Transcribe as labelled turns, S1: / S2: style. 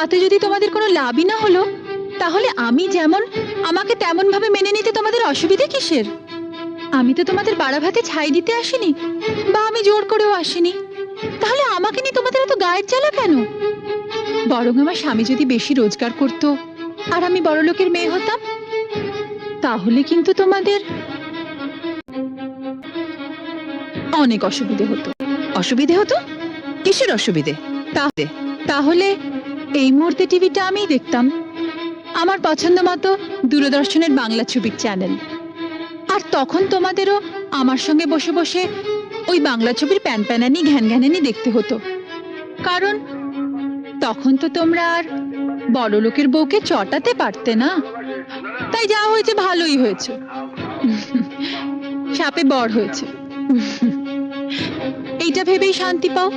S1: তাতে যদি তোমাদের কোনো লাভই না হলো, তাহলে আমি যেমন আমাকে তেমন ভাবে মেনে নিতে তোমাদের অসুবিধে কিসের? আমি তো তোমাদের বাড়া ভাতে ছাই দিতে আসিনি, বা আমি জোর করেও আসিনি। তাহলে আমাকে নিয়ে তোমাদের এত গায়ের জ্বালা কেন? বরং আমার স্বামী যদি বেশি রোজগার করতো আর আমি বড়লোকের মেয়ে হতাম, তাহলে কিন্তু তোমাদের অনেক অসুবিধে হতো।
S2: অসুবিধে হতো? কিসের অসুবিধে?
S1: তাহলে এই মুহূর্তে টিভিটা আমিই দেখতাম, আমার পছন্দ মতো দূরদর্শনের বাংলা ছবির চ্যানেল। আর তখন তোমাদেরও আমার সঙ্গে বসে বসে ওই বাংলা ছবির প্যানপ্যানানি ঘ্যানঘ্যানানি দেখতে হতো। কারণ তখন তো তোমরা আর বড় লোকের বউকে চটাতে পারতে না। তাই যা হয়েছে ভালোই হয়েছে, সাপে বর হয়েছে। এইটা ভেবেই শান্তি পাও।